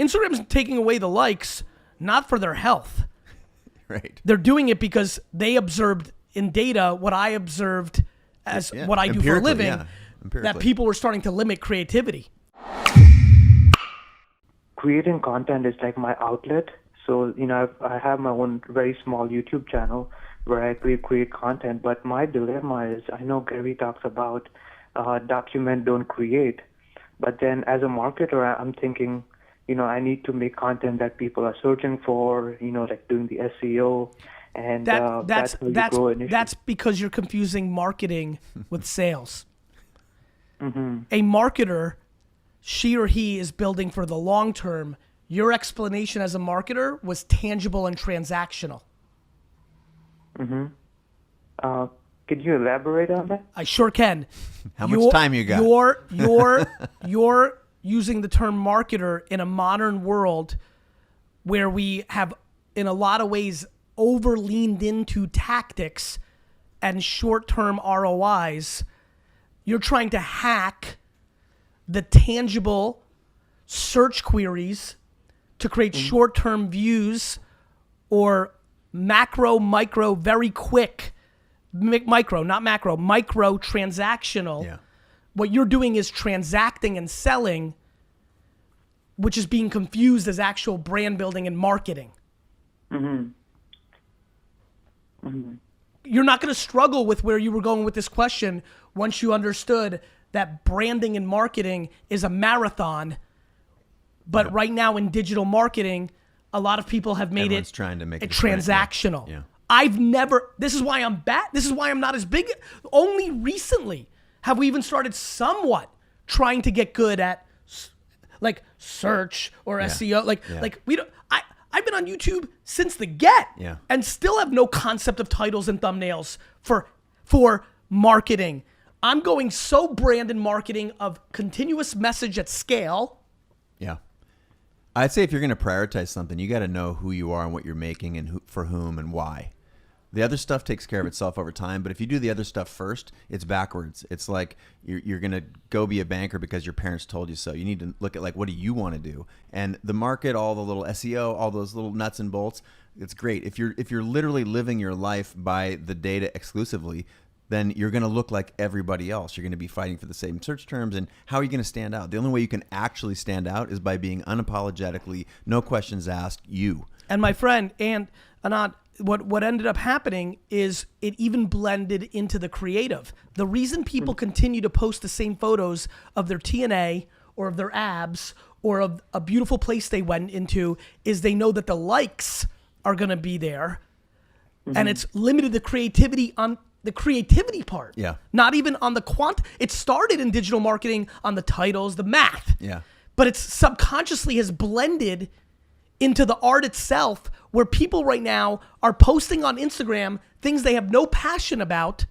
Instagram's taking away the likes, not for their health. Right. They're doing it because they observed in data what I observed as what I do for a living, that people were starting to limit creativity. Creating content is like my outlet. So, I have my own very small YouTube channel where I create content. But my dilemma is, I know Gary talks about document, don't create. But then as a marketer, I'm thinking, I need to make content that people are searching for, like doing the SEO. And that's how you grow initially. That's because you're confusing marketing with sales. A marketer, she or he is building for the long term. Your explanation as a marketer was tangible and transactional. Could you elaborate on that? I sure can. How much time you got? You're using the term marketer in a modern world where we have, in a lot of ways, over-leaned into tactics and short-term ROIs. You're trying to hack the tangible search queries to create short-term views or macro, micro, very quick, micro, not macro, micro transactional. Yeah. What you're doing is transacting and selling, which is being confused as actual brand building and marketing. You're not going to struggle with where you were going with this question once you understood that branding and marketing is a marathon. But right now in digital marketing, a lot of people have made Everyone's trying to make it transactional. Yeah. I've never, this is why I'm bad. This is why I'm not as big. Only recently have we even started somewhat trying to get good at like search or SEO. Like we don't, I've been on YouTube since the get and still have no concept of titles and thumbnails for marketing. I'm going so brand and marketing of continuous message at scale. Yeah. I'd say if you're going to prioritize something, you got to know who you are and what you're making and for whom and why. The other stuff takes care of itself over time, but if you do the other stuff first, it's backwards. It's like you're going to go be a banker because your parents told you so. You need to look at like, what do you want to do? And the market, all the little SEO, all those little nuts and bolts, it's great. If you're literally living your life by the data exclusively, then you're going to look like everybody else. You're going to be fighting for the same search terms. And how are you going to stand out? The only way you can actually stand out is by being unapologetically, no questions asked, you. And my friend, and Anand, what ended up happening is it even blended into the creative. The reason people continue to post the same photos of their TNA or of their abs or of a beautiful place they went into is they know that the likes are going to be there. And it's limited the creativity on the creativity part. Yeah. Not even on the it started in digital marketing on the titles, the math. Yeah. But it's subconsciously has blended into the art itself, where people right now are posting on Instagram things they have no passion about,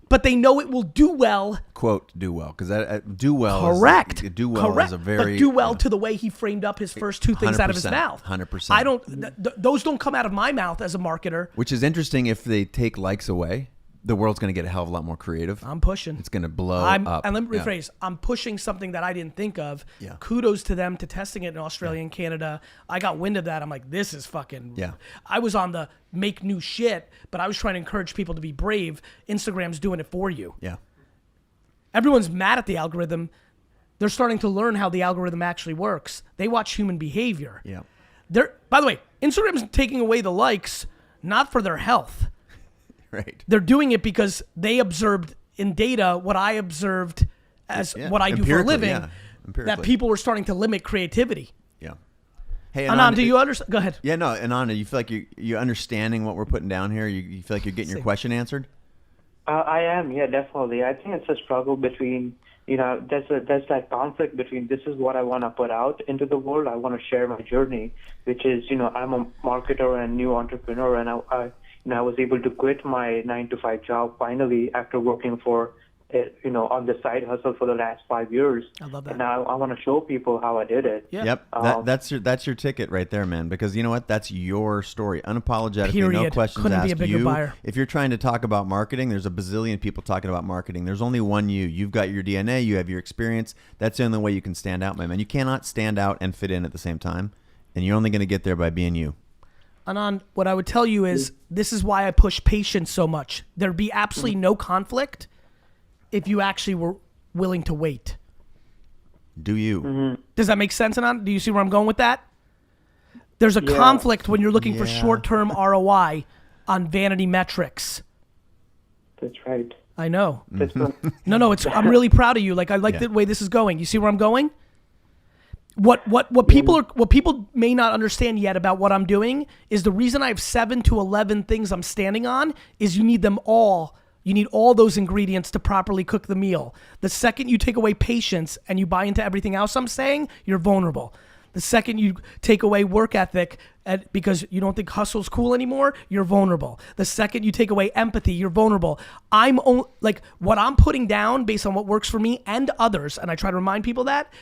but they know it will do well. Quote, do well. Because do well Correct. Is a very... But do well to the way he framed up his first two things out of his mouth. 100%. I don't... those don't come out of my mouth as a marketer. Which is interesting. If they take likes away, the world's going to get a hell of a lot more creative. I'm pushing. It's going to blow up. And let me rephrase. I'm pushing something that I didn't think of. Yeah. Kudos to them to testing it in Australia and Canada. I got wind of that. I'm like, this is fucking... Yeah. I was on the make new shit, but I was trying to encourage people to be brave. Instagram's doing it for you. Yeah. Everyone's mad at the algorithm. They're starting to learn how the algorithm actually works. They watch human behavior. Yeah. By the way, Instagram's taking away the likes, not for their health. Right. They're doing it because they observed in data what I observed as what I do for a living, that people were starting to limit creativity. Yeah. Hey, Anand, do you understand? Go ahead. Yeah, no, Anand, you feel like you're understanding what we're putting down here? You feel like you're getting your question answered? I am, yeah, definitely. I think it's a struggle between, there's that conflict between this is what I want to put out into the world. I want to share my journey, which is, I'm a marketer and new entrepreneur, and I was able to quit my 9-to-5 job finally after working for on the side hustle for the last 5 years. I love that. And now I want to show people how I did it. Yeah. Yep, that's your ticket right there, man. Because you know what? That's your story, unapologetically, no Period. questions Couldn't asked. be a bigger buyer. If you're trying to talk about marketing, there's a bazillion people talking about marketing. There's only one you. You've got your DNA. You have your experience. That's the only way you can stand out, my man. You cannot stand out and fit in at the same time, and you're only going to get there by being you. Anand, what I would tell you is this is why I push patience so much. There'd be absolutely no conflict if you actually were willing to wait. Do you? Does that make sense, Anand? Do you see where I'm going with that? There's a conflict when you're looking for short-term ROI on vanity metrics. That's right. I know. That's right. No, I'm really proud of you. Like I like the way this is going. You see where I'm going? What people may not understand yet about what I'm doing is the reason I have 7 to 11 things I'm standing on is you need them all. You need all those ingredients to properly cook the meal. The second you take away patience and you buy into everything else I'm saying, you're vulnerable. The second you take away work ethic because you don't think hustle's cool anymore, you're vulnerable. The second you take away empathy, you're vulnerable. What I'm putting down based on what works for me and others, and I try to remind people that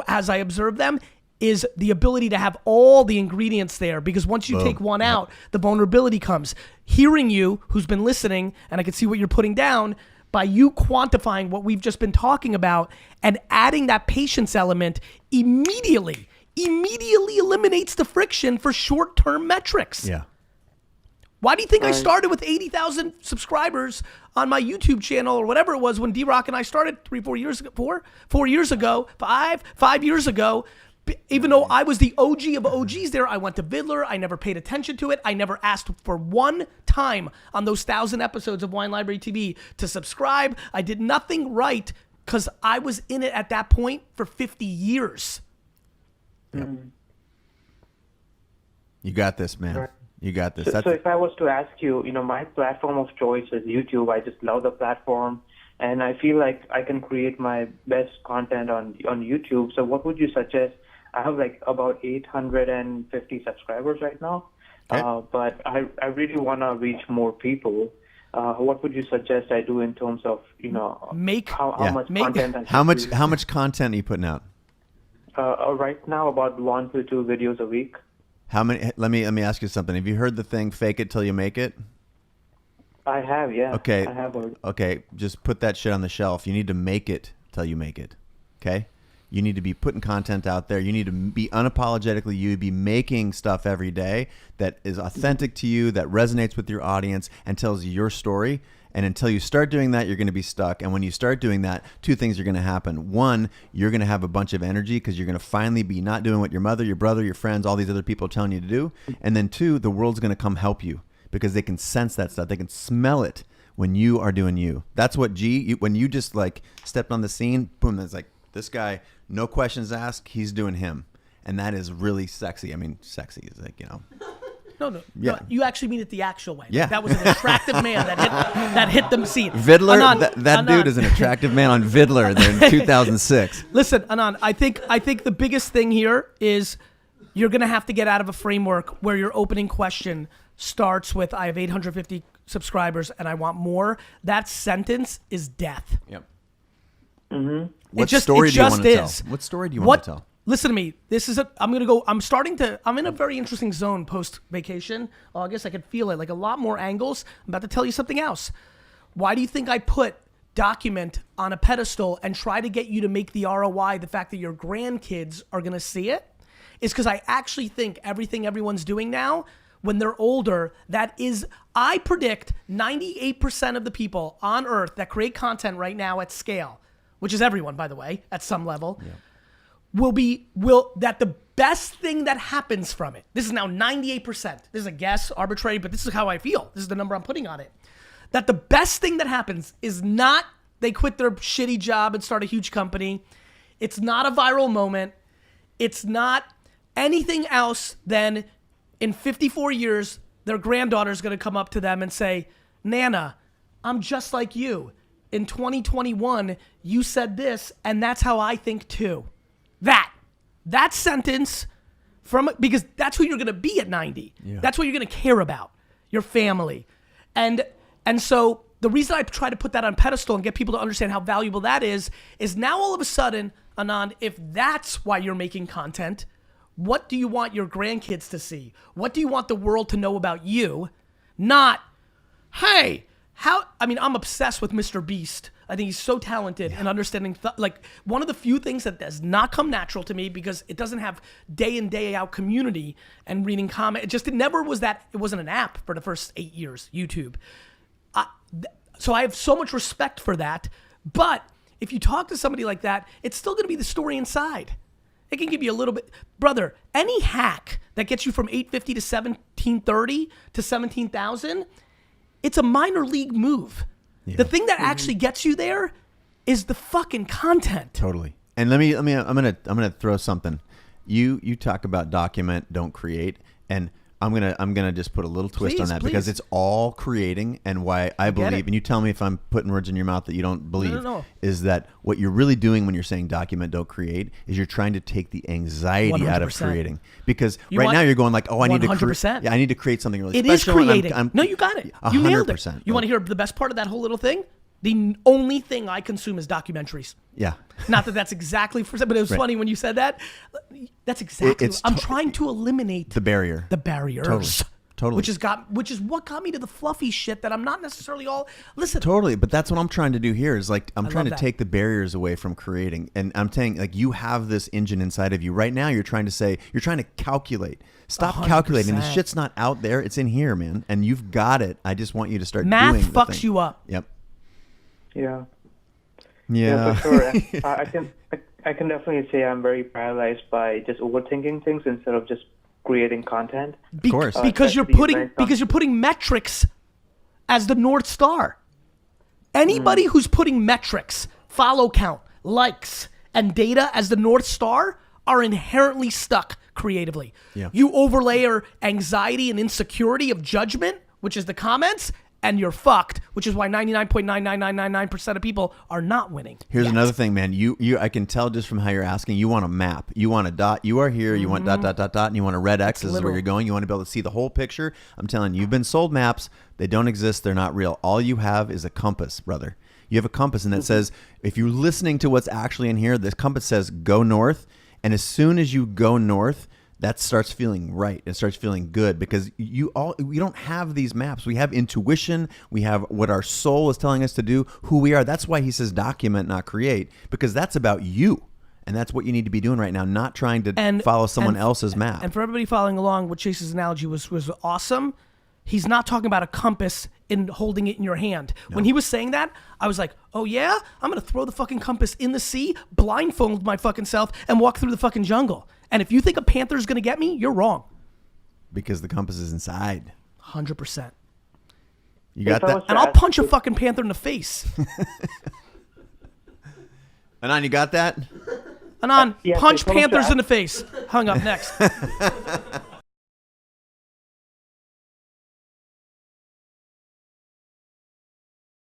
as I observe them, is the ability to have all the ingredients there, because once you take one out, the vulnerability comes. Hearing you, who's been listening, and I can see what you're putting down, by you quantifying what we've just been talking about and adding that patience element immediately eliminates the friction for short-term metrics. Yeah. Why do you think I started with 80,000 subscribers on my YouTube channel or whatever it was when D-Rock and I started 4 years ago, 5 years ago? Even though I was the OG of OGs there, I went to Vidler. I never paid attention to it. I never asked for one time on those 1,000 episodes of Wine Library TV to subscribe. I did nothing right because I was in it at that point for 50 years. Yep. You got this, man. Right. You got this. So if I was to ask you, my platform of choice is YouTube. I just love the platform, and I feel like I can create my best content on YouTube. So what would you suggest? I have about 850 subscribers right now, but I really want to reach more people. What would you suggest I do in terms of how much content? How much content are you putting out? Right now, about 1 to 2 videos a week. How many? Let me ask you something. Have you heard the thing "fake it till you make it"? I have, yeah. Okay. I have heard. Okay, just put that shit on the shelf. You need to make it till you make it. Okay. You need to be putting content out there. You need to be unapologetically you, be making stuff every day that is authentic to you, that resonates with your audience and tells your story. And until you start doing that, you're going to be stuck. And when you start doing that, 2 things are going to happen. 1, you're going to have a bunch of energy because you're going to finally be not doing what your mother, your brother, your friends, all these other people are telling you to do. And then 2, the world's going to come help you because they can sense that stuff. They can smell it when you are doing you. That's what when you just stepped on the scene, boom, it's like, this guy, no questions asked, he's doing him. And that is really sexy. I mean, sexy is No. Yeah. No, you actually mean it the actual way. Yeah. That was an attractive man that hit the scene. Vidler, Anand, that dude is an attractive man on Vidler there in 2006. Listen, Anand, I think the biggest thing here is you're going to have to get out of a framework where your opening question starts with, I have 850 subscribers and I want more. That sentence is death. Yep. Mm-hmm. What story do you want to tell? What story do you want to tell? Listen to me. I'm in a very interesting zone post-vacation. August, I could feel it, like a lot more angles. I'm about to tell you something else. Why do you think I put document on a pedestal and try to get you to make the ROI, the fact that your grandkids are going to see it? Is because I actually think everything everyone's doing now, when they're older, I predict 98% of the people on earth that create content right now at scale, which is everyone, by the way, at some level, that the best thing that happens from it, this is now 98%, this is a guess, arbitrary, but this is how I feel, this is the number I'm putting on it, that the best thing that happens is not they quit their shitty job and start a huge company, it's not a viral moment, it's not anything else than in 54 years, their granddaughter's gonna come up to them and say, Nana, I'm just like you. In 2021, you said this, and that's how I think too. That sentence, because that's who you're going to be at 90. Yeah. That's what you're going to care about, your family. And so the reason I try to put that on pedestal and get people to understand how valuable that is now all of a sudden, Anand, if that's why you're making content, what do you want your grandkids to see? What do you want the world to know about you? Not, hey, I'm obsessed with Mr. Beast. I think he's so talented in understanding, like, one of the few things that does not come natural to me because it doesn't have day in, day out community and reading comment. It never was that. It wasn't an app for the first 8 years, YouTube. So I have so much respect for that. But if you talk to somebody like that, it's still going to be the story inside. It can give you a little bit. Brother, any hack that gets you from 850 to 1730 to 17,000, it's a minor league move. Yeah. The thing that actually gets you there is the fucking content. Totally. And I'm gonna throw something. You talk about document, don't create, and I'm gonna just put a little twist on that because it's all creating, and why I believe, and you tell me if I'm putting words in your mouth that you don't believe, No. is that what you're really doing when you're saying document, don't create, is you're trying to take the anxiety 100%. out of creating. Because now you're going like, oh, I need to 100%. I need to create something really It special. is creating. No, you got it. You nailed it. 100%. You want to hear the best part of that whole little thing? The only thing I consume is documentaries. Yeah. Not that that's exactly for, but it was funny when you said that. That's exactly. I'm trying to eliminate the barrier. The barriers. Totally. Which is what got me to the fluffy shit that I'm not necessarily all. Listen. Totally, but that's what I'm trying to do here. Is like I'm trying to take the barriers away from creating, and I'm saying like you have this engine inside of you right now. You're trying to calculate. Stop 100%. Calculating. The shit's not out there. It's in here, man, and you've got it. I just want you to start. Math doing fucks you up. Yep. Yeah. Yeah. For sure. I can definitely say I'm very paralyzed by just overthinking things instead of just creating content. Of course. Because you're putting metrics as the North Star. Anybody who's putting metrics, follow count, likes, and data as the North Star are inherently stuck creatively. Yeah. You overlay anxiety and insecurity of judgment, which is the comments, and you're fucked, which is why 99.99999% of people are not winning. Here's another thing, man. You I can tell just from how you're asking, you want a map. You want a dot. You are here. You want ... and you want a red X. This is where you're going. You want to be able to see the whole picture. I'm telling you, you've been sold maps. They don't exist. They're not real. All you have is a compass, brother. You have a compass, and it says, if you're listening to what's actually in here, the compass says go north. And as soon as you go north, that starts feeling right. It starts feeling good because we don't have these maps. We have intuition. We have what our soul is telling us to do, who we are. That's why he says document, not create, because that's about you. And that's what you need to be doing right now, not trying to follow someone else's map. And for everybody following along, what Chase's analogy was awesome. He's not talking about a compass in holding it in your hand. No. When he was saying that, I was like, oh yeah? I'm going to throw the fucking compass in the sea, blindfold my fucking self, and walk through the fucking jungle. And if you think a panther's going to get me, you're wrong. Because the compass is inside. 100%. You got that? And I'll punch a fucking panther in the face. Anand, you got that? Anand, punch panthers in the face. Hung up next.